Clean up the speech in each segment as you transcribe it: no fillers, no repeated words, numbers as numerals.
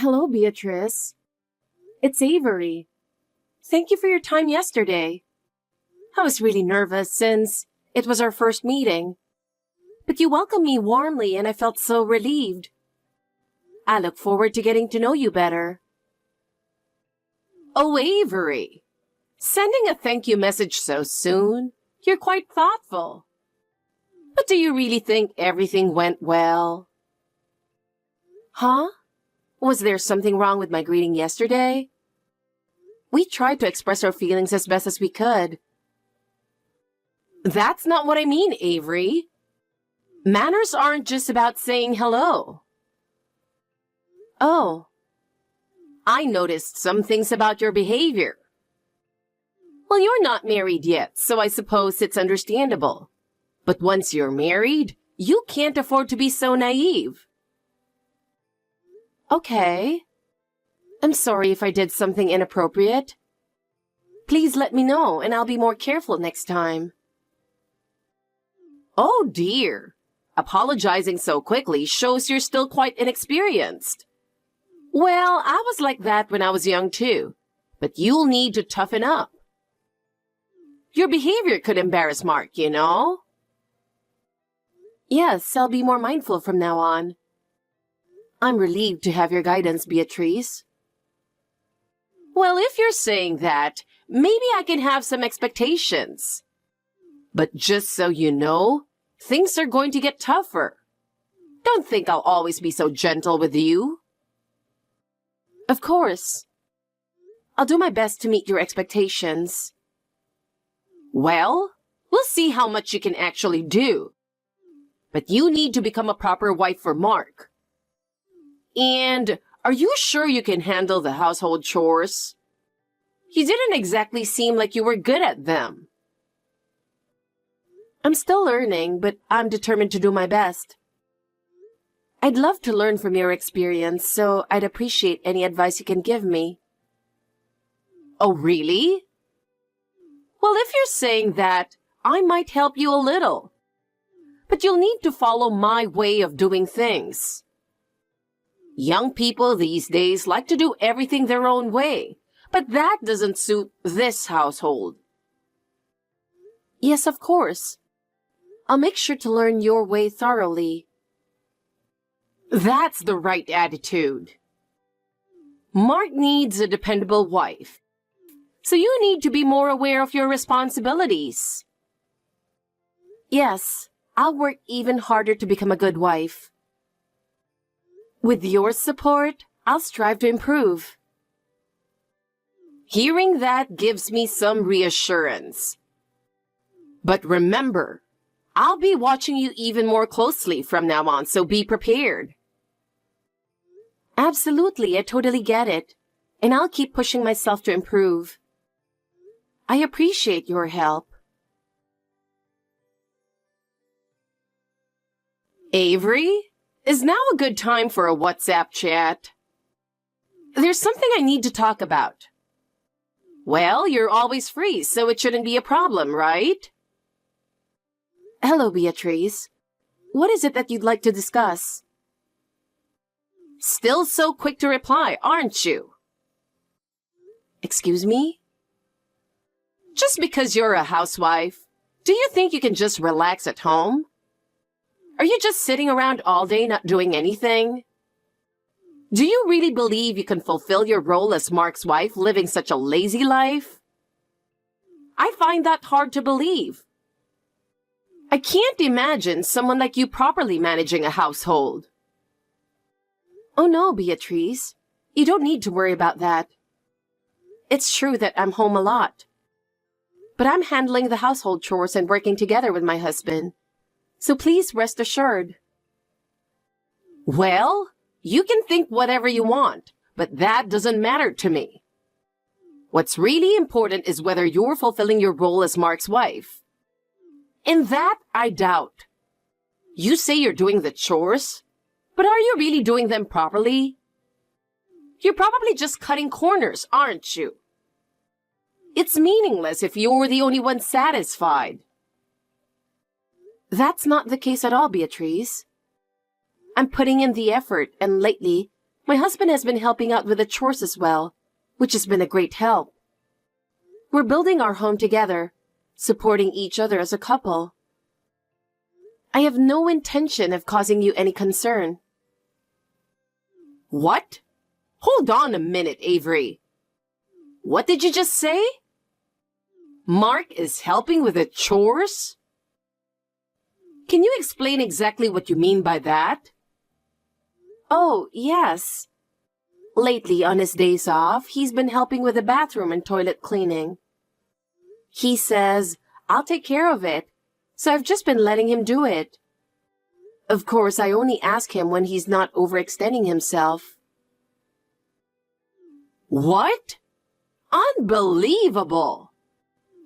Hello, Beatrice. It's Avery. Thank you for your time yesterday. I was really nervous since it was our first meeting, but you welcomed me warmly and I felt so relieved. I look forward to getting to know you better. Oh, Avery. Sending a thank you message so soon? You're quite thoughtful. But do you really think everything went well? Huh? Was there something wrong with my greeting yesterday? We tried to express our feelings as best as we could. That's not what I mean, Avery. Manners aren't just about saying hello. Oh. I noticed some things about your behavior. Well, you're not married yet, so I suppose it's understandable. But once you're married, you can't afford to be so naive. Okay. I'm sorry if I did something inappropriate. Please let me know, and I'll be more careful next time. Oh dear. Apologizing so quickly shows you're still quite inexperienced. Well, I was like that when I was young too, but you'll need to toughen up. Your behavior could embarrass Mark, you know? Yes, I'll be more mindful from now on. I'm relieved to have your guidance, Beatrice. Well, if you're saying that, maybe I can have some expectations. But just so you know, things are going to get tougher. Don't think I'll always be so gentle with you. Of course. I'll do my best to meet your expectations. Well, we'll see how much you can actually do. But you need to become a proper wife for Mark. And are you sure you can handle the household chores? You didn't exactly seem like you were good at them. I'm still learning, but I'm determined to do my best. I'd love to learn from your experience, so I'd appreciate any advice you can give me. Oh, really? Well, if you're saying that, I might help you a little. But you'll need to follow my way of doing things. Young people these days like to do everything their own way, but that doesn't suit this household. Yes, of course. I'll make sure to learn your way thoroughly. That's the right attitude. Mark needs a dependable wife, so you need to be more aware of your responsibilities. Yes, I'll work even harder to become a good wife. With your support, I'll strive to improve. Hearing that gives me some reassurance. But remember, I'll be watching you even more closely from now on, so be prepared. Absolutely, I totally get it. And I'll keep pushing myself to improve. I appreciate your help. Avery, is now a good time for a WhatsApp chat? There's something I need to talk about. Well, you're always free, so it shouldn't be a problem, right? Hello, Beatrice. What is it that you'd like to discuss? Still so quick to reply, aren't you? Excuse me? Just because you're a housewife, do you think you can just relax at home? Are you just sitting around all day not doing anything? Do you really believe you can fulfill your role as Mark's wife living such a lazy life? I find that hard to believe. I can't imagine someone like you properly managing a household. Oh no, Beatrice. You don't need to worry about that. It's true that I'm home a lot. But I'm handling the household chores and working together with my husband. So please rest assured. Well, you can think whatever you want, but that doesn't matter to me. What's really important is whether you're fulfilling your role as Mark's wife. And that I doubt. You say you're doing the chores, but are you really doing them properly? You're probably just cutting corners, aren't you? It's meaningless if you're the only one satisfied. That's not the case at all, Beatrice. I'm putting in the effort, and lately, My husband has been helping out with the chores as well, which has been a great help. We're building our home together, supporting each other as a couple. I have no intention of causing you any concern. What? Hold on a minute, Avery. What did you just say? Mark is helping with the chores? Can you explain exactly what you mean by that? Oh, yes. Lately, on his days off, he's been helping with the bathroom and toilet cleaning. He says, I'll take care of it, so I've just been letting him do it. Of course, I only ask him when he's not overextending himself. What? Unbelievable!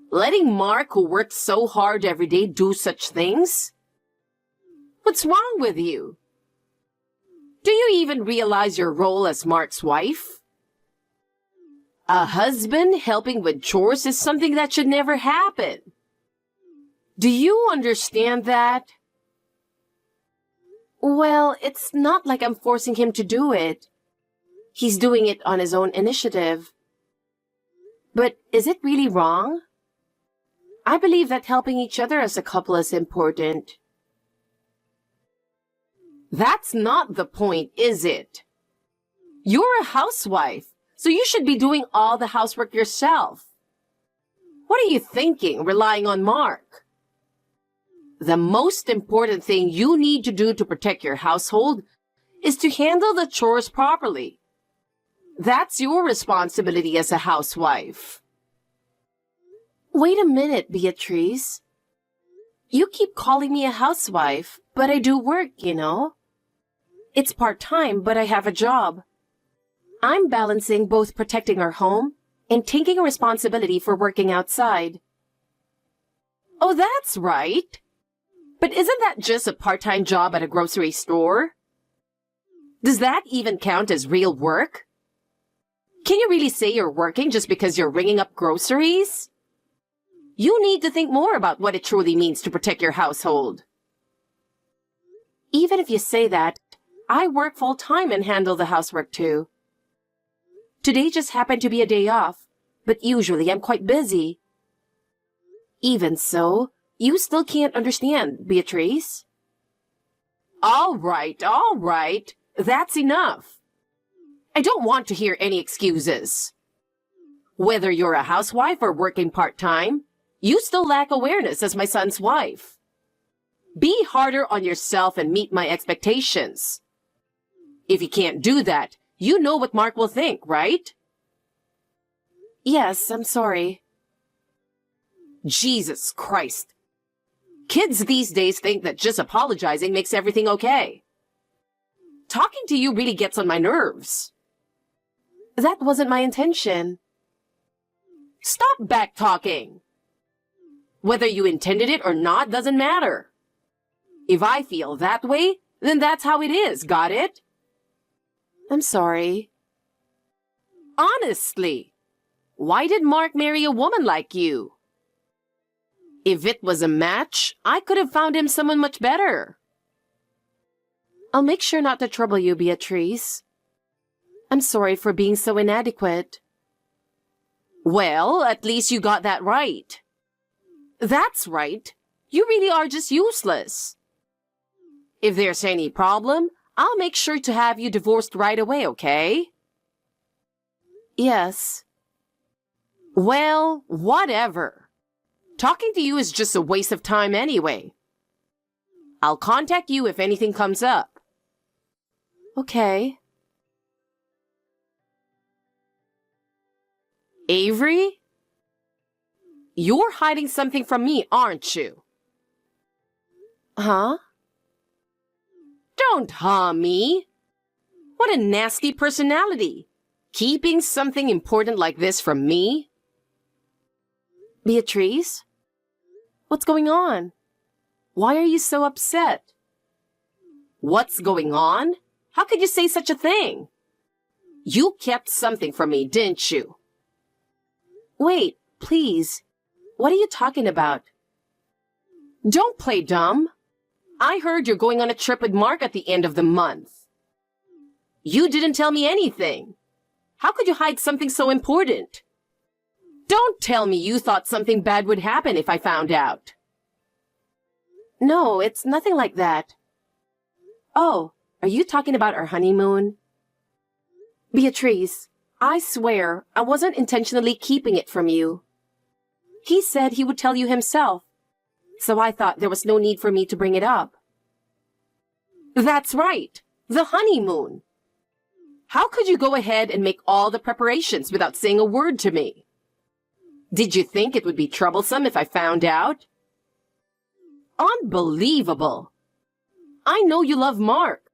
Letting Mark, who works so hard every day, do such things? What's wrong with you? Do you even realize your role as Mark's wife? A husband helping with chores is something that should never happen. Do you understand that? Well, it's not like I'm forcing him to do it. He's doing it on his own initiative. But is it really wrong? I believe that helping each other as a couple is important. That's not the point, is it? You're a housewife, so you should be doing all the housework yourself. What are you thinking, relying on Mark? The most important thing you need to do to protect your household is to handle the chores properly. That's your responsibility as a housewife. Wait a minute, Beatrice. You keep calling me a housewife, but I do work, you know. It's part-time, but I have a job. I'm balancing both protecting our home and taking responsibility for working outside. Oh, that's right. But isn't that just a part-time job at a grocery store? Does that even count as real work? Can you really say you're working just because you're ringing up groceries? You need to think more about what it truly means to protect your household. Even if you say that, I work full-time and handle the housework too. Today just happened to be a day off, but usually I'm quite busy. Even so, you still can't understand, Beatrice. All right. That's enough. I don't want to hear any excuses. Whether you're a housewife or working part-time, you still lack awareness as my son's wife. Be harder on yourself and meet my expectations. If you can't do that, you know what Mark will think, right? Yes, I'm sorry. Jesus Christ. Kids these days think that just apologizing makes everything okay. Talking to you really gets on my nerves. That wasn't my intention. Stop back-talking. Whether you intended it or not doesn't matter. If I feel that way, then that's how it is, got it? I'm sorry. Honestly, why did Mark marry a woman like you? If it was a match, I could have found him someone much better. I'll make sure not to trouble you, Beatrice. I'm sorry for being so inadequate. Well, at least you got that right. That's right. You really are just useless. If there's any problem, I'll make sure to have you divorced right away, okay? Yes. Well, whatever. Talking to you is just a waste of time anyway. I'll contact you if anything comes up. Okay. Avery? You're hiding something from me, aren't you? Huh? Don't me. What a nasty personality. Keeping something important like this from me? Beatrice? What's going on? Why are you so upset? What's going on? How could you say such a thing? You kept something from me, didn't you? Wait, please. What are you talking about? Don't play dumb. I heard you're going on a trip with Mark at the end of the month. You didn't tell me anything. How could you hide something so important? Don't tell me you thought something bad would happen if I found out. No, it's nothing like that. Oh, are you talking about our honeymoon? Beatrice, I swear I wasn't intentionally keeping it from you. He said he would tell you himself, so I thought there was no need for me to bring it up. That's right, the honeymoon. How could you go ahead and make all the preparations without saying a word to me? Did you think it would be troublesome if I found out? Unbelievable. I know you love Mark,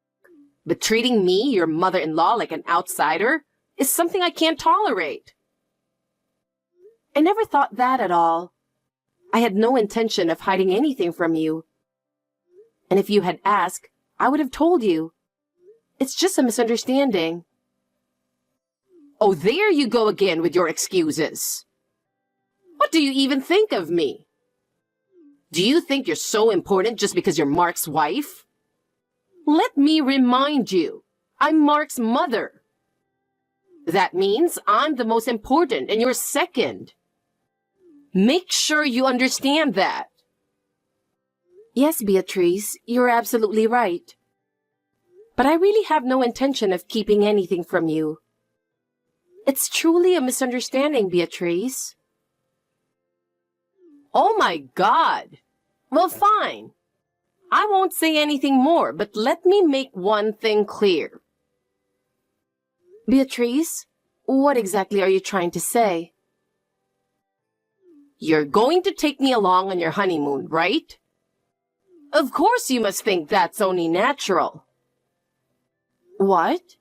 but treating me, your mother-in-law, like an outsider is something I can't tolerate. I never thought that at all. I had no intention of hiding anything from you. And if you had asked, I would have told you. It's just a misunderstanding. Oh, there you go again with your excuses. What do you even think of me? Do you think you're so important just because you're Mark's wife? Let me remind you, I'm Mark's mother. That means I'm the most important and you're second. Make sure you understand that. Yes, Beatrice, you're absolutely right. But I really have no intention of keeping anything from you. It's truly a misunderstanding, Beatrice. Oh my God! Well, fine. I won't say anything more, but let me make one thing clear. Beatrice, what exactly are you trying to say? You're going to take me along on your honeymoon, right? Of course you must think that's only natural. What?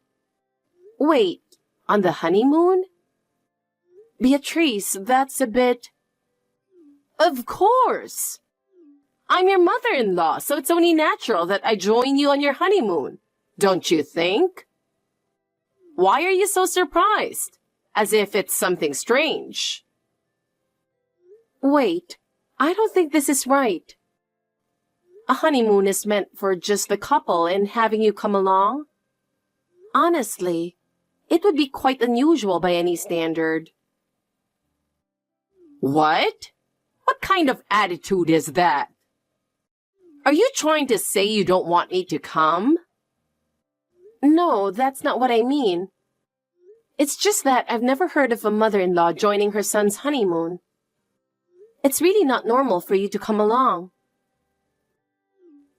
Wait, on the honeymoon? Beatrice, that's a bit... Of course! I'm your mother-in-law, so it's only natural that I join you on your honeymoon, don't you think? Why are you so surprised? As if it's something strange. Wait, I don't think this is right. A honeymoon is meant for just the couple, and having you come along? Honestly, it would be quite unusual by any standard. What? What kind of attitude is that? Are you trying to say you don't want me to come? No, that's not what I mean. It's just that I've never heard of a mother-in-law joining her son's honeymoon. It's really not normal for you to come along.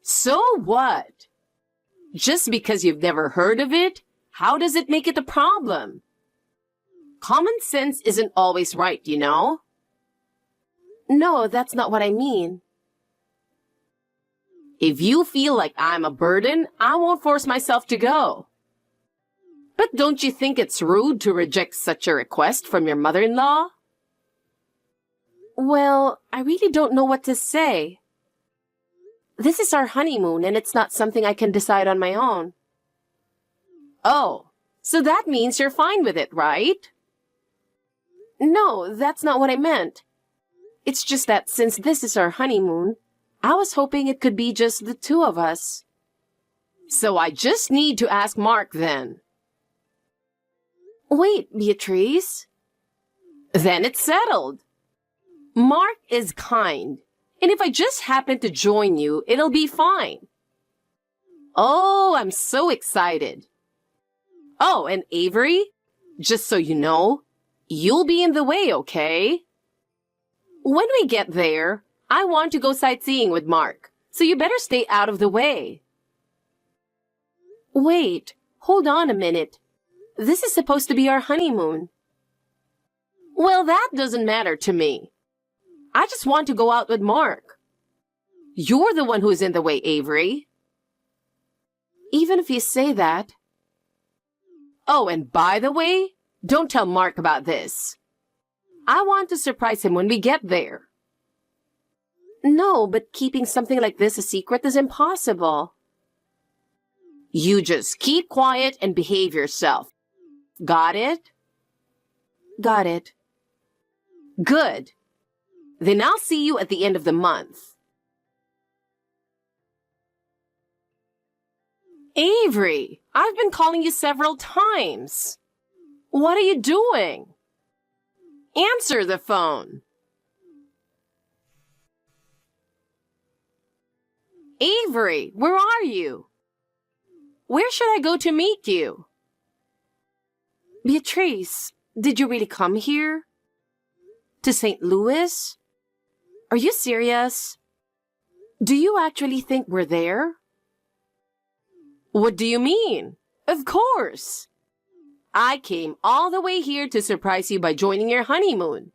So what? Just because you've never heard of it, how does it make it a problem? Common sense isn't always right, you know? No, that's not what I mean. If you feel like I'm a burden, I won't force myself to go. But don't you think it's rude to reject such a request from your mother-in-law? Well, I really don't know what to say. This is our honeymoon, and it's not something I can decide on my own. Oh, so that means you're fine with it, right? No, that's not what I meant. It's just that since this is our honeymoon, I was hoping it could be just the two of us. So I just need to ask Mark then. Wait, Beatrice. Then it's settled. Mark is kind, and if I just happen to join you, it'll be fine. Oh, I'm so excited. Oh, and Avery, just so you know, you'll be in the way, okay? When we get there, I want to go sightseeing with Mark, so you better stay out of the way. Wait, hold on a minute. This is supposed to be our honeymoon. Well, that doesn't matter to me. I just want to go out with Mark. You're the one who's in the way, Avery. Even if you say that. Oh, and by the way, don't tell Mark about this. I want to surprise him when we get there. No, but keeping something like this a secret is impossible. You just keep quiet and behave yourself. Got it? Got it. Good. Then I'll see you at the end of the month. Avery, I've been calling you several times. What are you doing? Answer the phone. Avery, where are you? Where should I go to meet you? Beatrice, did you really come here? To St. Louis? Are you serious? Do you actually think we're there? What do you mean? Of course. I came all the way here to surprise you by joining your honeymoon.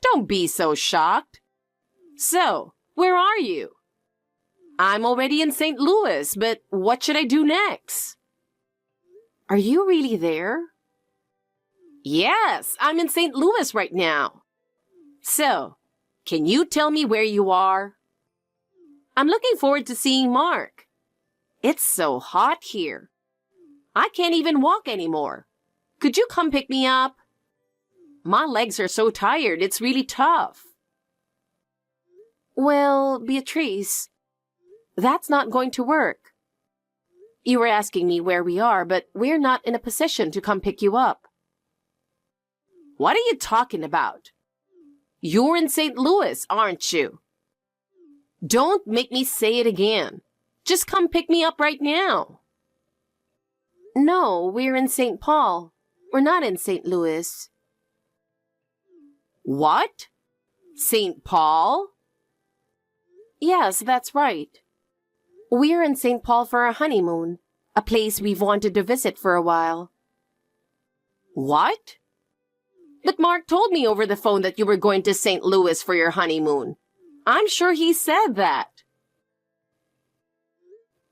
Don't be so shocked. So, where are you? I'm already in St. Louis, but what should I do next? Are you really there? Yes, I'm in St. Louis right now. So, can you tell me where you are? I'm looking forward to seeing Mark. It's so hot here. I can't even walk anymore. Could you come pick me up? My legs are so tired, it's really tough. Well, Beatrice, that's not going to work. You were asking me where we are, but we're not in a position to come pick you up. What are you talking about? You're in St. Louis, aren't you? Don't make me say it again. Just come pick me up right now. No, we're in St. Paul. We're not in St. Louis. What? St. Paul? Yes, that's right. We're in St. Paul for our honeymoon, a place we've wanted to visit for a while. What? But Mark told me over the phone that you were going to St. Louis for your honeymoon. I'm sure he said that.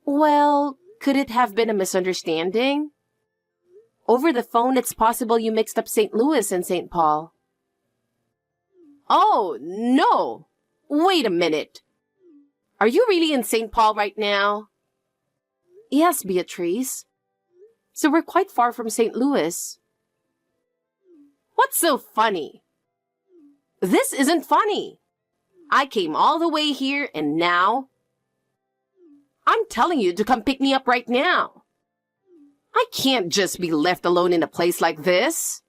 Well, could it have been a misunderstanding? Over the phone, it's possible you mixed up St. Louis and St. Paul. Oh, no. Wait a minute. Are you really in St. Paul right now? Yes, Beatrice. So we're quite far from St. Louis. What's so funny? This isn't funny. I came all the way here and now I'm telling you to come pick me up right now. I can't just be left alone in a place like this.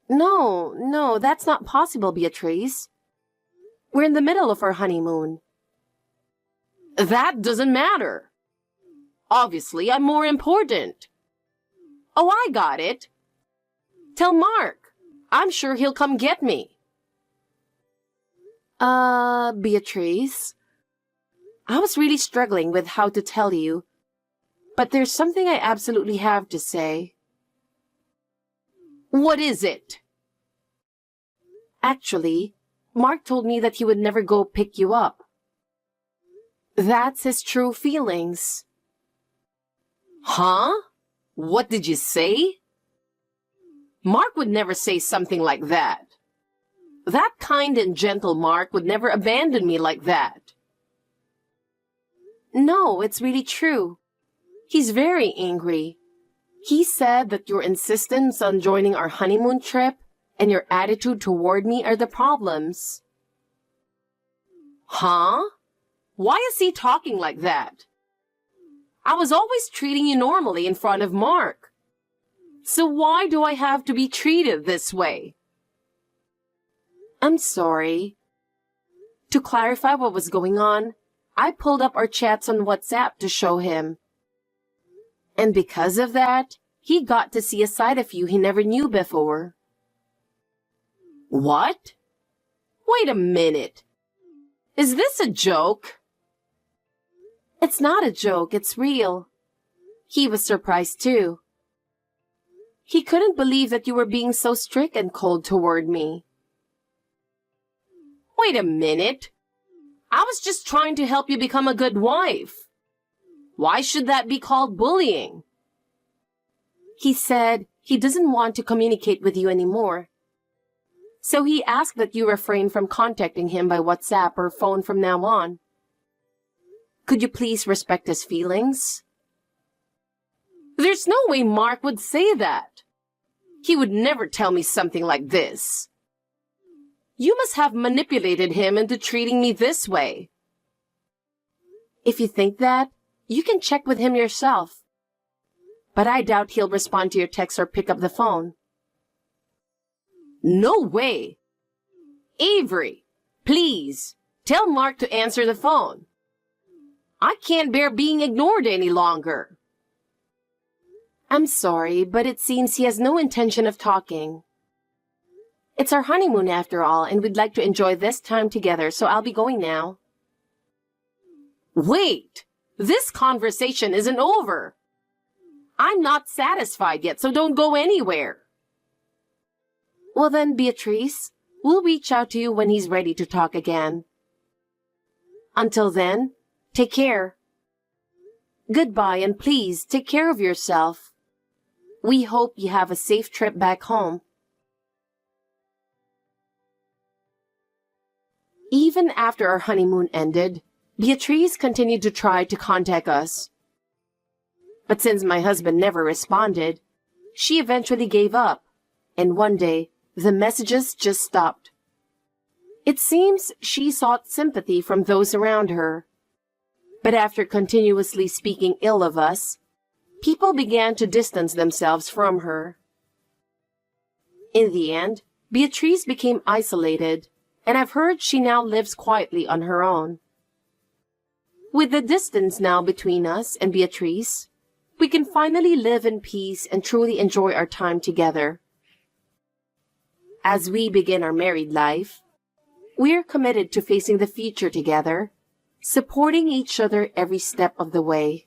No, that's not possible, Beatrice. We're in the middle of our honeymoon. That doesn't matter. Obviously, I'm more important. Oh, I got it. Tell Mark. I'm sure he'll come get me. Beatrice, I was really struggling with how to tell you, but there's something I absolutely have to say. What is it? Actually, Mark told me that he would never go pick you up. That's his true feelings. Huh? What did you say? Mark would never say something like that. That kind and gentle Mark would never abandon me like that. No, it's really true. He's very angry. He said that your insistence on joining our honeymoon trip and your attitude toward me are the problems. Huh? Why is he talking like that? I was always treating you normally in front of Mark. So why do I have to be treated this way? I'm sorry. To clarify what was going on, I pulled up our chats on WhatsApp to show him. And because of that, he got to see a side of you he never knew before. What? Wait a minute. Is this a joke? It's not a joke, it's real. He was surprised too. He couldn't believe that you were being so strict and cold toward me. Wait a minute. I was just trying to help you become a good wife. Why should that be called bullying? He said he doesn't want to communicate with you anymore. So he asked that you refrain from contacting him by WhatsApp or phone from now on. Could you please respect his feelings? There's no way Mark would say that. He would never tell me something like this. You must have manipulated him into treating me this way. If you think that, You can check with him yourself. But I doubt he'll respond to your text or pick up the phone. No way! Avery, please, tell Mark to answer the phone. I can't bear being ignored any longer. I'm sorry, but it seems he has no intention of talking. It's our honeymoon after all, and we'd like to enjoy this time together, so I'll be going now. Wait! This conversation isn't over. I'm not satisfied yet, so don't go anywhere. Well then, Beatrice, we'll reach out to you when he's ready to talk again. Until then, take care. Goodbye, and please take care of yourself. We hope you have a safe trip back home. Even after our honeymoon ended, Beatrice continued to try to contact us. But since my husband never responded, she eventually gave up, and one day, the messages just stopped. It seems she sought sympathy from those around her. But after continuously speaking ill of us, people began to distance themselves from her. In the end, Beatrice became isolated, and I've heard she now lives quietly on her own. With the distance now between us and Beatrice, we can finally live in peace and truly enjoy our time together. As we begin our married life, we're committed to facing the future together, supporting each other every step of the way.